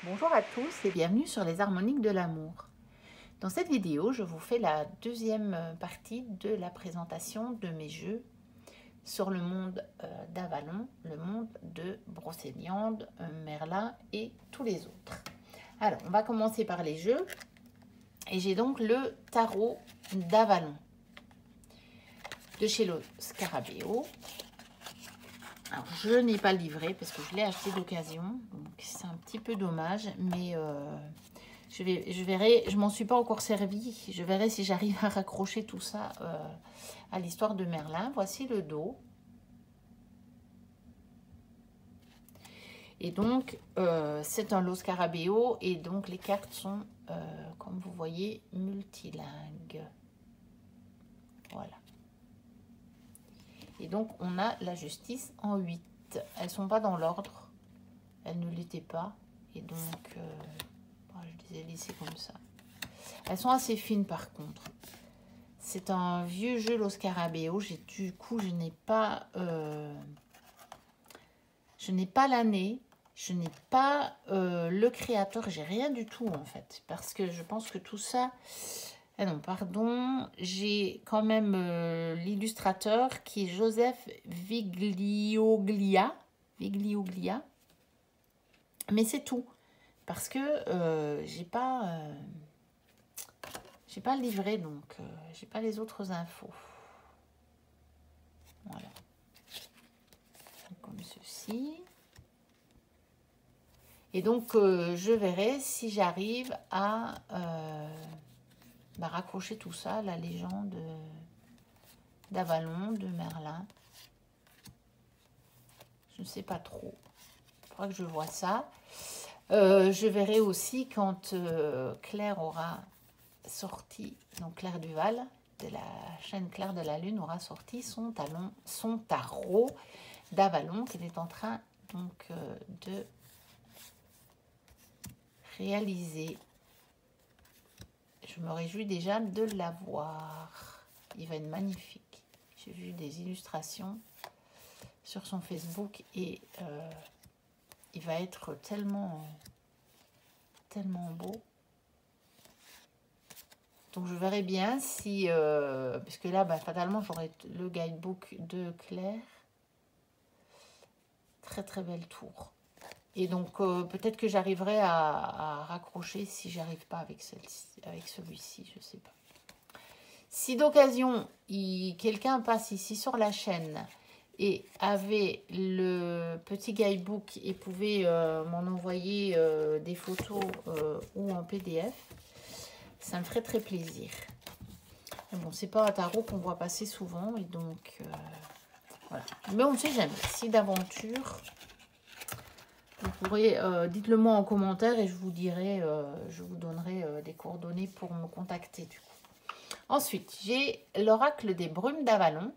Bonjour à tous et bienvenue sur les harmoniques de l'amour. Dans cette vidéo, je vous fais la deuxième partie de la présentation de mes jeux sur le monde d'Avalon, le monde de Brocéliande, Merlin et tous les autres. Alors, on va commencer par les jeux. Et j'ai donc le tarot d'Avalon de chez le Scarabeo. Alors, je n'ai pas le livret parce que je l'ai acheté d'occasion, donc c'est un petit peu dommage, mais je verrai, je m'en suis pas encore servi, je verrai si j'arrive à raccrocher tout ça à l'histoire de Merlin. Voici le dos. Et donc, c'est un lot Scarabeo et donc les cartes sont, comme vous voyez, multilingues. Voilà. Et donc, on a la justice en 8. Elles ne sont pas dans l'ordre. Elles ne l'étaient pas. Et donc, je les ai laissées comme ça. Elles sont assez fines par contre. C'est un vieux jeu, Lo Scarabeo. Du coup, je n'ai pas l'année. Je n'ai pas le créateur. J'ai rien du tout en fait. Parce que je pense que tout ça... Ah non, pardon, j'ai quand même l'illustrateur qui est Joseph Viglioglia. Mais c'est tout. Parce que j'ai pas le livret, donc j'ai pas les autres infos. Voilà. Comme ceci. Et donc, je verrai si j'arrive à... raccrocher tout ça, la légende d'Avalon, de Merlin. Je ne sais pas trop. Il faudra que je vois ça. Je verrai aussi quand Claire aura sorti, donc Claire Duval, de la chaîne Claire de la Lune, aura sorti son tarot d'Avalon qu'elle est en train donc de réaliser. Je me réjouis déjà de l'avoir. Il va être magnifique. J'ai vu des illustrations sur son Facebook et il va être tellement beau. Donc je verrai bien si... parce que là, fatalement, j'aurai le guidebook de Claire. Très très belle tour. Et donc peut-être que j'arriverai à raccrocher si j'arrive pas avec celui-ci, je sais pas. Si d'occasion, quelqu'un passe ici sur la chaîne et avait le petit guidebook et pouvait m'en envoyer des photos ou en PDF, ça me ferait très plaisir. Mais bon, c'est pas un tarot qu'on voit passer souvent et donc voilà. Mais on ne sait jamais. Si d'aventure, vous pourrez, dites-le moi en commentaire et je vous dirai, je vous donnerai des coordonnées pour me contacter du coup. Ensuite, j'ai l'oracle des brumes d'Avalon,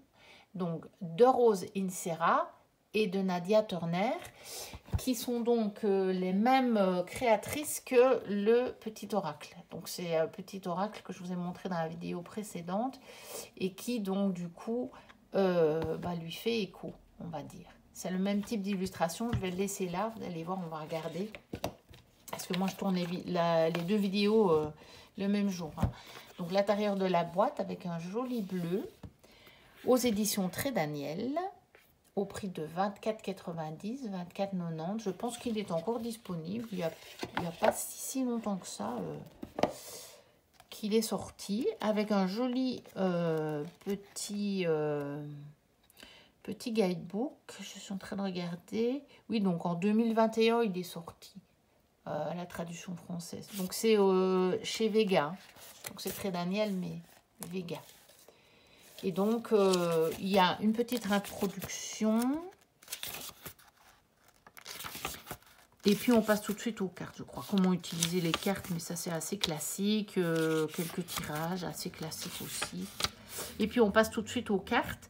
donc de Rose Insera et de Nadia Turner, qui sont donc les mêmes créatrices que le petit oracle. Donc c'est un petit oracle que je vous ai montré dans la vidéo précédente et qui donc du coup lui fait écho, on va dire. C'est le même type d'illustration, je vais le laisser là, vous allez voir, on va regarder. Parce que moi je tourne les deux vidéos le même jour. Hein. Donc l'intérieur de la boîte avec un joli bleu aux éditions Très Daniel au prix de 24,90, 24,90. Je pense qu'il est encore disponible. Il n'y a pas si longtemps que ça qu'il est sorti avec un joli petit guidebook. Je suis en train de regarder. Oui, donc en 2021, il est sorti. La traduction française. Donc c'est chez Vega. Donc c'est Très Daniel, mais Vega. Et donc il y a une petite introduction. Et puis on passe tout de suite aux cartes, je crois. Comment utiliser les cartes, mais ça c'est assez classique. Quelques tirages, assez classiques aussi. Et puis on passe tout de suite aux cartes.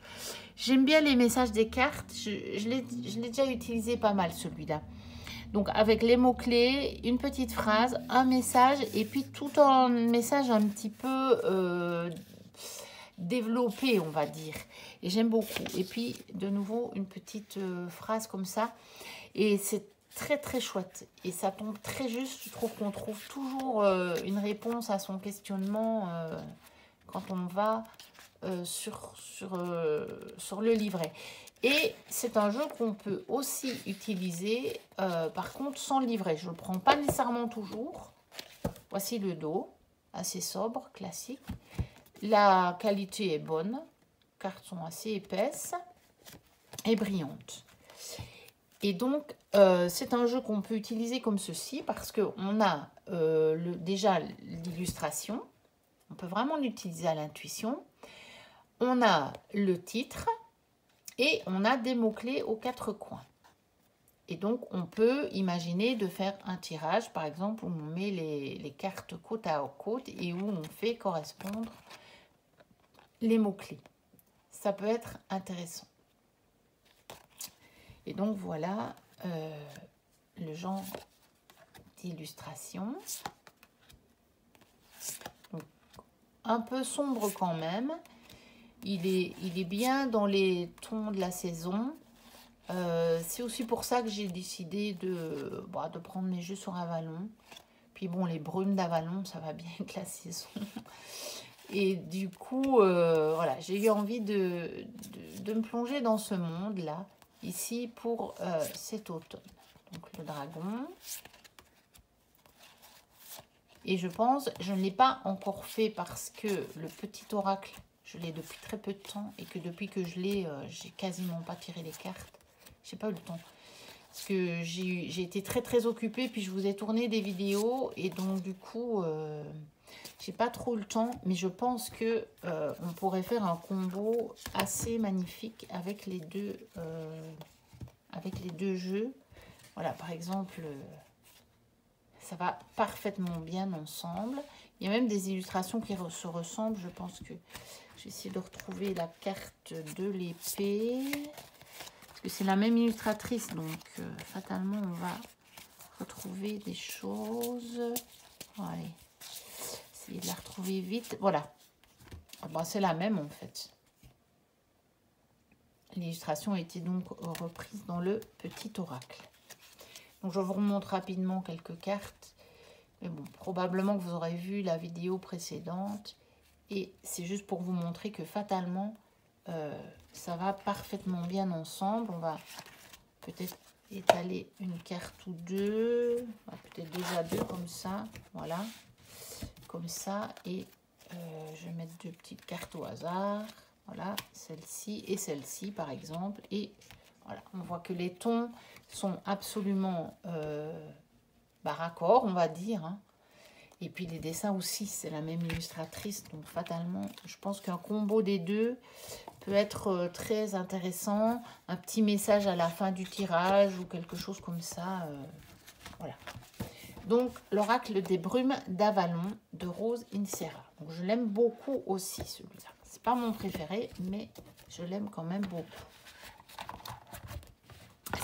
J'aime bien les messages des cartes. Je l'ai déjà utilisé pas mal celui-là. Donc, avec les mots-clés, une petite phrase, un message, et puis tout un message un petit peu développé, on va dire. Et j'aime beaucoup. Et puis, de nouveau, une petite phrase comme ça. Et c'est très très chouette. Et ça tombe très juste. Je trouve qu'on trouve toujours une réponse à son questionnement quand on va sur le livret. Et c'est un jeu qu'on peut aussi utiliser, par contre, sans livret. Je ne le prends pas nécessairement toujours. Voici le dos, assez sobre, classique. La qualité est bonne. Les cartes sont assez épaisses et brillantes. Et donc, c'est un jeu qu'on peut utiliser comme ceci parce qu'on a déjà l'illustration. On peut vraiment l'utiliser à l'intuition. On a le titre et on a des mots-clés aux 4 coins. Et donc, on peut imaginer de faire un tirage, par exemple, où on met les cartes côte à côte et où on fait correspondre les mots-clés. Ça peut être intéressant. Et donc, voilà le genre d'illustration. Un peu sombre quand même. Il est bien dans les tons de la saison. C'est aussi pour ça que j'ai décidé de prendre mes jeux sur Avalon. Puis bon, les brumes d'Avalon, ça va bien avec la saison. Et du coup, voilà, j'ai eu envie de me plonger dans ce monde-là, ici, pour cet automne. Donc le dragon. Et je pense, je ne l'ai pas encore fait parce que le petit oracle, je l'ai depuis très peu de temps. Et que depuis que je l'ai, j'ai quasiment pas tiré les cartes. J'ai pas eu le temps. Parce que j'ai été très très occupée. Puis je vous ai tourné des vidéos. Et donc du coup, j'ai pas trop le temps. Mais je pense que on pourrait faire un combo assez magnifique avec les deux jeux. Voilà, par exemple... ça va parfaitement bien ensemble. Il y a même des illustrations qui se ressemblent. Je pense que je vais essayer de retrouver la carte de l'épée. Parce que c'est la même illustratrice. Donc, fatalement, on va retrouver des choses. Allez. Essayer de la retrouver vite. Voilà. Ah ben, c'est la même, en fait. L'illustration a été donc reprise dans le petit oracle. Donc, je vous remonte rapidement quelques cartes. Mais bon, probablement que vous aurez vu la vidéo précédente. Et c'est juste pour vous montrer que fatalement, ça va parfaitement bien ensemble. On va peut-être étaler une carte ou deux. Peut-être déjà deux comme ça. Voilà. Comme ça. Et je vais mettre deux petites cartes au hasard. Voilà. Celle-ci et celle-ci, par exemple. Et voilà. On voit que les tons sont absolument... raccord, on va dire. Hein. Et puis les dessins aussi, c'est la même illustratrice. Donc fatalement, je pense qu'un combo des deux peut être très intéressant. Un petit message à la fin du tirage ou quelque chose comme ça. Voilà. Donc l'oracle des brumes d'Avalon de Rose Insera. Donc je l'aime beaucoup aussi celui-là. C'est pas mon préféré, mais je l'aime quand même beaucoup.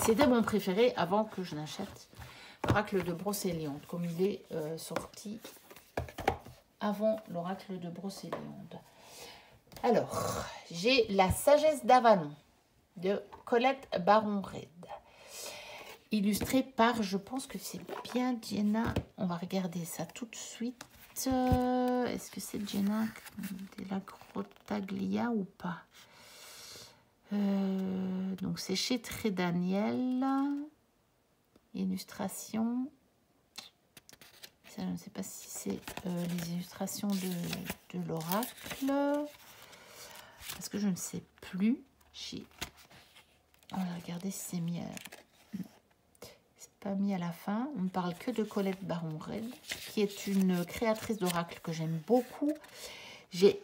C'était mon préféré avant que je n'achète l'oracle de Brocéliande, comme il est sorti avant l'oracle de Brocéliande. Alors, j'ai La sagesse d'Avalon de Colette Baron-Red, illustrée par, je pense que c'est bien Jenna. On va regarder ça tout de suite. Est-ce que c'est Jenna de la Grottaglia ou pas? Donc, c'est chez Très Daniel. Illustration. Ça, je ne sais pas si c'est les illustrations de l'oracle. Parce que je ne sais plus. On va regarder si c'est mis à... C'est pas mis à la fin. On ne parle que de Colette Baron-Red, qui est une créatrice d'oracle que j'aime beaucoup. J'ai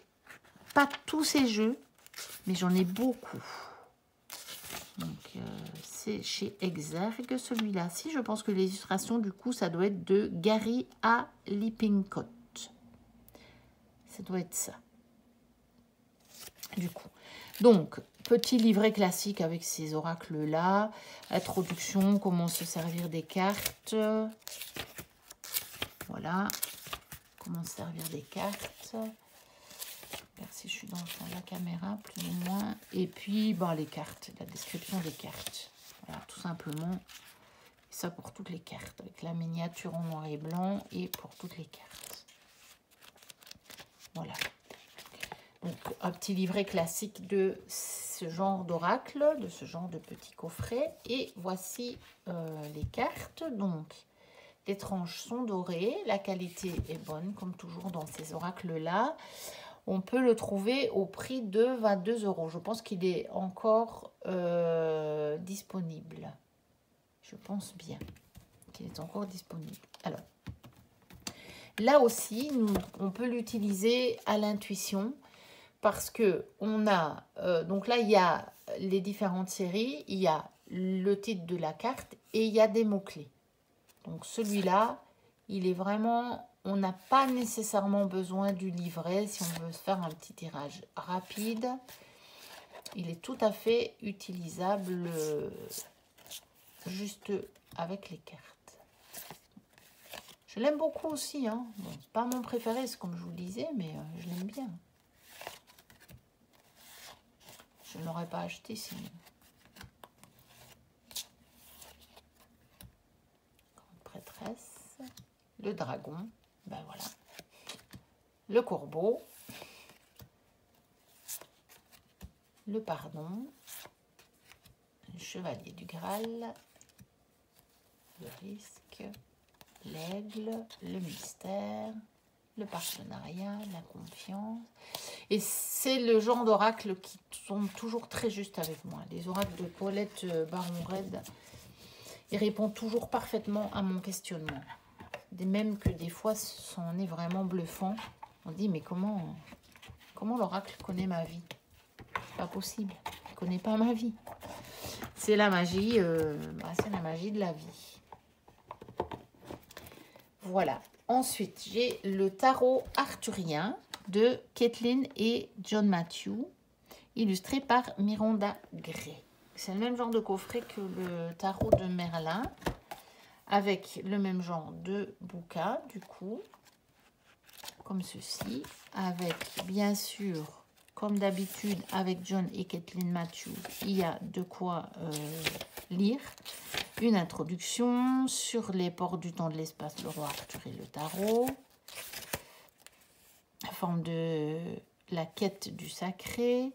pas tous ces jeux, mais j'en ai beaucoup. Donc, c'est chez Exergue, celui-là. Si, je pense que les illustrations, du coup, ça doit être de Gary A. Lippincott. Ça doit être ça. Du coup. Donc, petit livret classique avec ces oracles-là. Introduction, comment se servir des cartes. Voilà. Comment se servir des cartes. Si je suis dans le champ de la caméra, plus ou moins. Et puis, les cartes, la description des cartes. Voilà, tout simplement. Ça pour toutes les cartes, avec la miniature en noir et blanc et pour toutes les cartes. Voilà. Donc, un petit livret classique de ce genre d'oracle, de ce genre de petit coffret. Et voici les cartes. Donc, les tranches sont dorées. La qualité est bonne, comme toujours dans ces oracles-là. On peut le trouver au prix de 22 €. Je pense qu'il est encore disponible. Je pense bien qu'il est encore disponible. Alors, là aussi, on peut l'utiliser à l'intuition parce que on a, donc là, il y a les différentes séries, il y a le titre de la carte et il y a des mots-clés. Donc celui-là, il est vraiment, on n'a pas nécessairement besoin du livret si on veut faire un petit tirage rapide. Il est tout à fait utilisable juste avec les cartes. Je l'aime beaucoup aussi. Hein. Bon, c'est pas mon préféré, c'est comme je vous le disais, mais je l'aime bien. Je ne l'aurais pas acheté sinon. Grande prêtresse. Le dragon. Ben voilà. Le corbeau. Le pardon. Le chevalier du Graal. Le risque. L'aigle, le mystère, le partenariat, la confiance. Et c'est le genre d'oracle qui sont toujours très justes avec moi. Les oracles de Paulette Baron-Red, ils répondent toujours parfaitement à mon questionnement. Même que des fois, c'en est vraiment bluffant. On dit, mais comment l'oracle connaît ma vie? C'est pas possible. Il ne connaît pas ma vie. C'est la magie, c'est la magie de la vie. Voilà. Ensuite, j'ai le tarot arthurien de Kathleen et John Matthew, illustré par Miranda Gray. C'est le même genre de coffret que le tarot de Merlin, avec le même genre de bouquin, du coup, comme ceci, avec, bien sûr, comme d'habitude, avec John et Kathleen Matthew, il y a de quoi lire. Une introduction sur les portes du temps de l'espace, le roi Arthur et le tarot. La forme de la quête du sacré.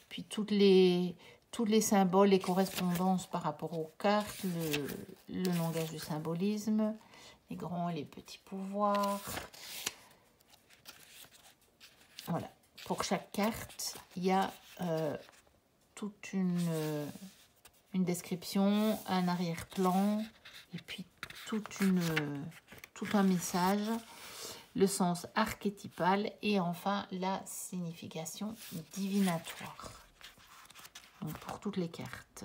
Puis tous les symboles et correspondances par rapport aux cartes. Le langage du symbolisme. Les grands et les petits pouvoirs. Voilà. Pour chaque carte, il y a toute une description, un arrière-plan et puis tout un message, le sens archétypal et enfin la signification divinatoire. Donc pour toutes les cartes.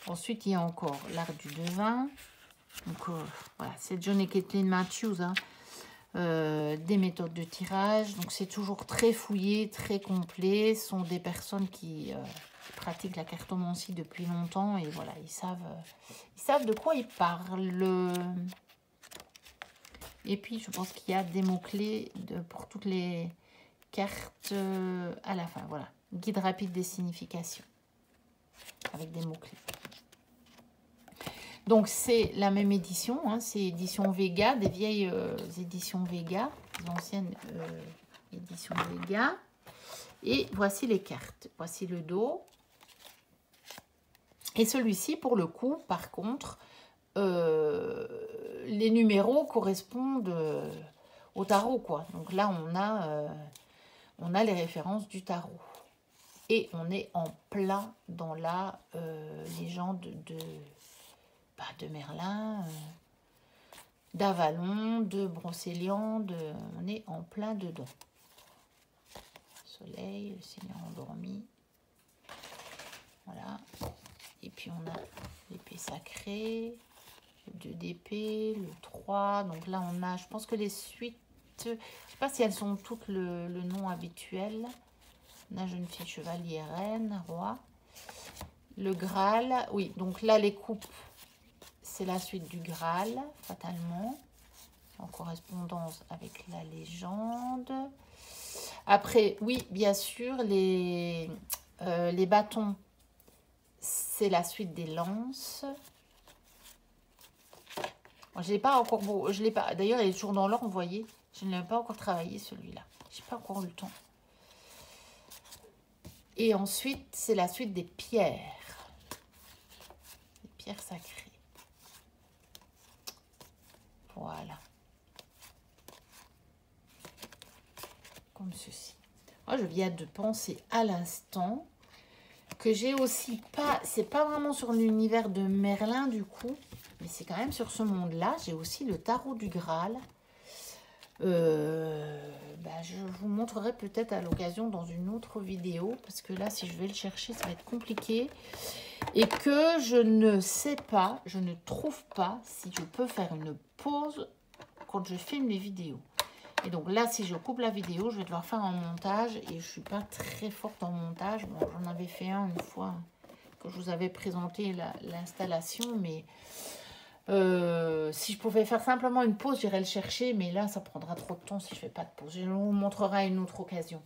Ensuite, il y a encore l'art du devin. Donc voilà, c'est John et Kathleen Matthews. Hein. Des méthodes de tirage. Donc c'est toujours très fouillé, très complet. Ce sont des personnes qui pratiquent la cartomancie depuis longtemps et voilà, ils savent de quoi ils parlent. Et puis je pense qu'il y a des mots-clés pour toutes les cartes à la fin. Voilà, guide rapide des significations avec des mots-clés. Donc c'est la même édition, hein, c'est édition Vega, des vieilles éditions Vega, des anciennes éditions Vega. Et voici les cartes, voici le dos. Et celui-ci, pour le coup, par contre, les numéros correspondent au tarot, quoi. Donc là, on a les références du tarot. Et on est en plein dans la légende de Merlin, d'Avalon, de Brocéliande. On est en plein dedans. Soleil, le Seigneur endormi. Voilà. Et puis on a l'épée sacrée, le 2 d'épée, le 3. Donc là on a, je pense que les suites, je ne sais pas si elles sont toutes le nom habituel. On a jeune fille, chevalier, reine, roi. Le Graal, oui, donc là les coupes, c'est la suite du Graal, fatalement, en correspondance avec la légende. Après, oui, bien sûr, les bâtons, c'est la suite des lances. Je l'ai pas encore beau. Je l'ai pas. D'ailleurs, il est toujours dans l'or, vous voyez. Je ne l'ai pas encore travaillé celui-là. J'ai pas encore eu le temps. Et ensuite, c'est la suite des pierres. Les pierres sacrées. Voilà. Comme ceci. Moi, je viens de penser à l'instant que j'ai aussi pas... C'est pas vraiment sur l'univers de Merlin, du coup. Mais c'est quand même sur ce monde-là. J'ai aussi le tarot du Graal. Je vous montrerai peut-être à l'occasion dans une autre vidéo. Parce que là, si je vais le chercher, ça va être compliqué. Et que je ne sais pas, je ne trouve pas si je peux faire une pause quand je filme les vidéos. Et donc là, si je coupe la vidéo, je vais devoir faire un montage. Et je ne suis pas très forte en montage. Bon, j'en avais fait un une fois que je vous avais présenté l'installation. Mais si je pouvais faire simplement une pause, j'irais le chercher. Mais là, ça prendra trop de temps si je ne fais pas de pause. Je vous montrerai à une autre occasion.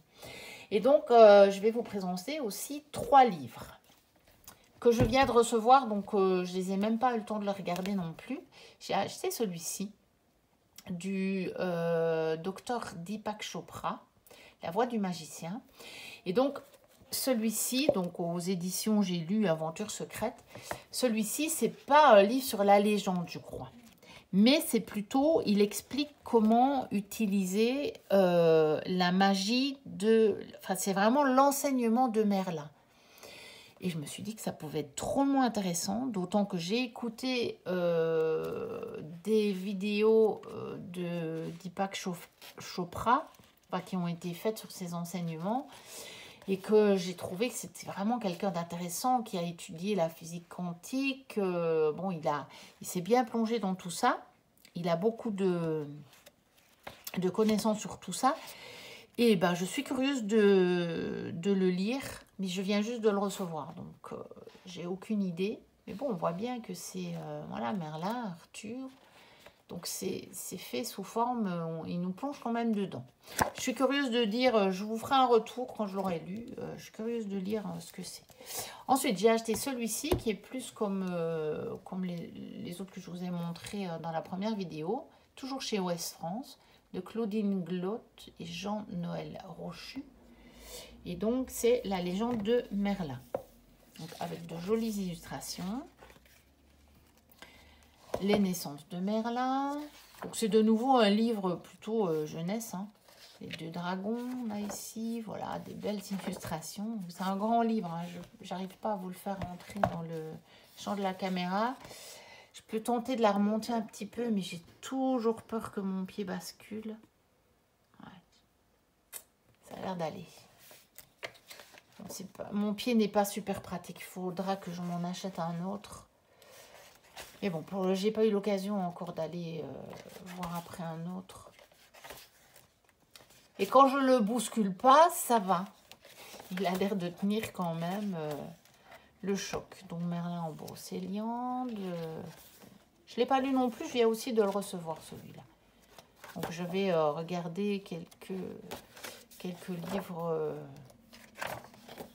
Et donc, je vais vous présenter aussi 3 livres que je viens de recevoir. Donc, je ne les ai même pas eu le temps de les regarder non plus. J'ai acheté celui-ci du docteur Deepak Chopra, La Voix du magicien. Et donc, celui-ci, donc aux éditions J'ai lu Aventure secrète, celui-ci, c'est pas un livre sur la légende, je crois. Mais c'est plutôt, il explique comment utiliser la magie de... Enfin, c'est vraiment l'enseignement de Merlin. Et je me suis dit que ça pouvait être drôlement intéressant, d'autant que j'ai écouté des vidéos de Deepak Chopra, qui ont été faites sur ses enseignements, et que j'ai trouvé que c'était vraiment quelqu'un d'intéressant qui a étudié la physique quantique. Bon, il s'est bien plongé dans tout ça. Il a beaucoup de connaissances sur tout ça. Et ben, je suis curieuse de le lire, mais je viens juste de le recevoir. Donc, j'ai aucune idée. Mais bon, on voit bien que c'est voilà, Merlin, Arthur. Donc, c'est fait sous forme, il nous plonge quand même dedans. Je suis curieuse de dire, je vous ferai un retour quand je l'aurai lu. Je suis curieuse de lire ce que c'est. Ensuite, j'ai acheté celui-ci qui est plus comme les autres que je vous ai montrés dans la première vidéo. Toujours chez Ouest France, de Claudine Glotte et Jean-Noël Rochu. Et donc, c'est la légende de Merlin. Donc, avec de jolies illustrations. Les naissances de Merlin. Donc, c'est de nouveau un livre plutôt jeunesse. Hein. Les 2 dragons, là, ici. Voilà, des belles illustrations. C'est un grand livre. Hein. Je n'arrive pas à vous le faire rentrer dans le champ de la caméra. Je peux tenter de la remonter un petit peu, mais j'ai toujours peur que mon pied bascule. Ouais. Ça a l'air d'aller. Mon pied n'est pas super pratique. Il faudra que je m'en achète un autre. Mais bon, j'ai pas eu l'occasion encore d'aller voir après un autre. Et quand je le bouscule pas, ça va. Il a l'air de tenir quand même le choc. Donc Merlin en brocéliande. Je ne l'ai pas lu non plus, je viens aussi de le recevoir celui-là. Donc je vais regarder quelques livres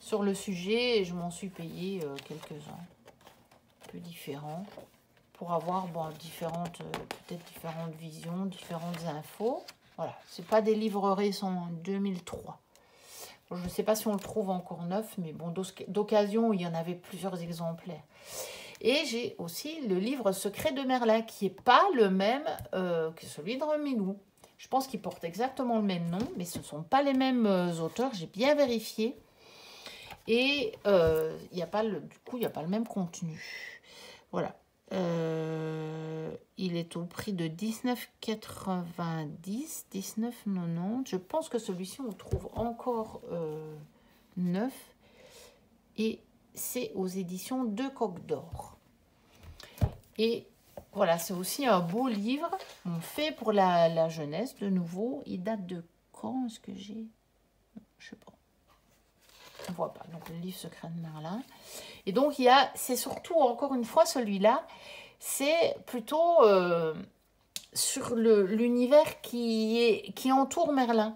sur le sujet et je m'en suis payé quelques-uns, un peu différents, pour avoir peut-être différentes visions, différentes infos. Voilà, ce n'est pas des livres récents, 2003. Bon, je ne sais pas si on le trouve encore neuf, mais bon, d'occasion, il y en avait plusieurs exemplaires. Et j'ai aussi le livre Secret de Merlin, qui n'est pas le même que celui de Romilou. Je pense qu'il porte exactement le même nom, mais ce ne sont pas les mêmes auteurs. J'ai bien vérifié. Et du coup, il n'y a pas le même contenu. Voilà. Il est au prix de 19,90, 19,90. Je pense que celui-ci, on le trouve encore neuf. Et c'est aux éditions de Coq d'Or. Et voilà, c'est aussi un beau livre. On fait pour la jeunesse, de nouveau. Il date de quand? Est-ce que j'ai... Je sais pas. On voit pas. Donc, le livre Secret de Merlin. Et donc, c'est surtout, encore une fois, celui-là, c'est plutôt sur l'univers qui entoure Merlin.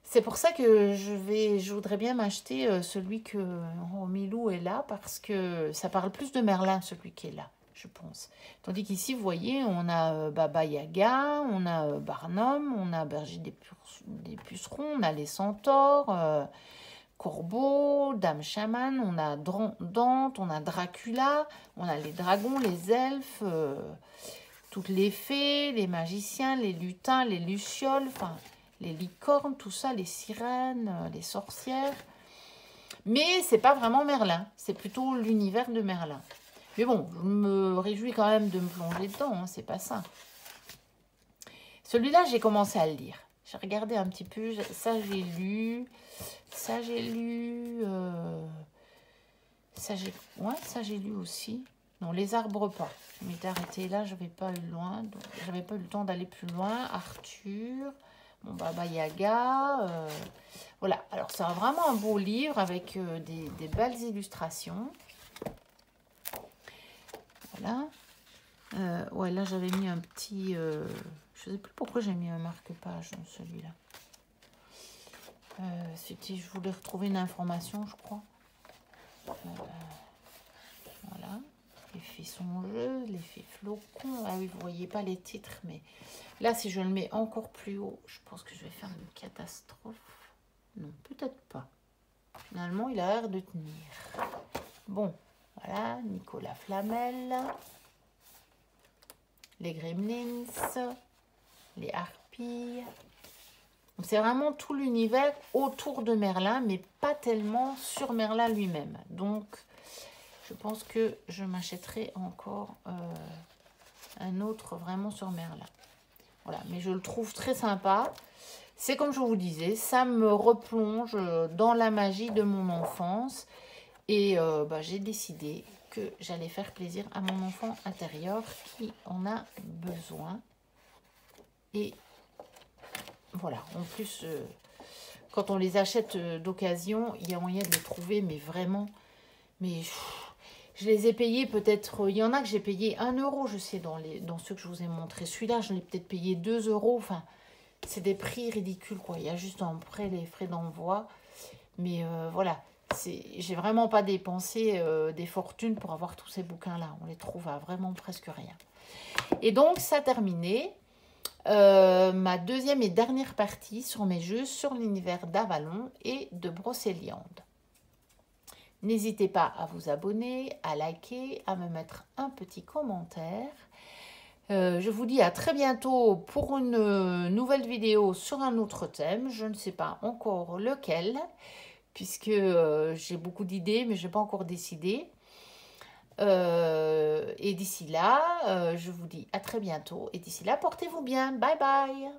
C'est pour ça que je voudrais bien m'acheter celui que Romilou est là, parce que ça parle plus de Merlin, celui qui est là. je pense. Tandis qu'ici, vous voyez, on a Baba Yaga, on a Barnum, on a Berger des Pucerons, on a les centaures, Corbeau, Dame Chamane, on a Dante, on a Dracula, on a les dragons, les elfes, toutes les fées, les magiciens, les lutins, les lucioles, enfin, les licornes, tout ça, les sirènes, les sorcières. Mais c'est pas vraiment Merlin, c'est plutôt l'univers de Merlin. Mais bon, je me réjouis quand même de me plonger dedans, hein, c'est pas ça. Celui-là, j'ai commencé à le lire. J'ai regardé un petit peu, ça j'ai lu, ça j'ai lu, ça j'ai lu aussi. Non, les arbres pas. Je m'étais arrêtée là, j'avais pas eu loin, donc j'avais pas eu le temps d'aller plus loin. Arthur, bon, Baba Yaga, voilà. Alors c'est vraiment un beau livre avec des belles illustrations. Voilà. Ouais, là j'avais mis un petit... je sais plus pourquoi j'ai mis un marque-page dans celui-là. C'était, je voulais retrouver une information, je crois. Voilà. L'effet songeux, l'effet flocon. Ah oui, vous voyez pas les titres, mais là, si je le mets encore plus haut, je pense que je vais faire une catastrophe. Non, peut-être pas. Finalement, il a l'air de tenir. Bon, voilà, Nicolas Flamel. Les Gremlins, les Harpies. C'est vraiment tout l'univers autour de Merlin, mais pas tellement sur Merlin lui-même. Donc, je pense que je m'achèterai encore un autre vraiment sur Merlin. Voilà, mais je le trouve très sympa. C'est comme je vous disais, ça me replonge dans la magie de mon enfance. Et j'ai décidé que j'allais faire plaisir à mon enfant intérieur qui en a besoin. Et voilà, en plus, quand on les achète d'occasion, il y a moyen de les trouver, mais vraiment, mais je les ai payés peut-être, il y en a que j'ai payé 1 euro, je sais, dans ceux que je vous ai montrés. Celui-là, je l'ai peut-être payé 2 euros, enfin, c'est des prix ridicules, quoi. Il y a juste en prêt les frais d'envoi, mais voilà. J'ai vraiment pas dépensé des fortunes pour avoir tous ces bouquins-là. On les trouve à vraiment presque rien. Et donc, ça a terminé ma deuxième et dernière partie sur mes jeux sur l'univers d'Avalon et de Brocéliande. N'hésitez pas à vous abonner, à liker, à me mettre un petit commentaire. Je vous dis à très bientôt pour une nouvelle vidéo sur un autre thème. Je ne sais pas encore lequel, puisque j'ai beaucoup d'idées, mais je n'ai pas encore décidé. Et d'ici là, je vous dis à très bientôt. Et d'ici là, portez-vous bien. Bye bye.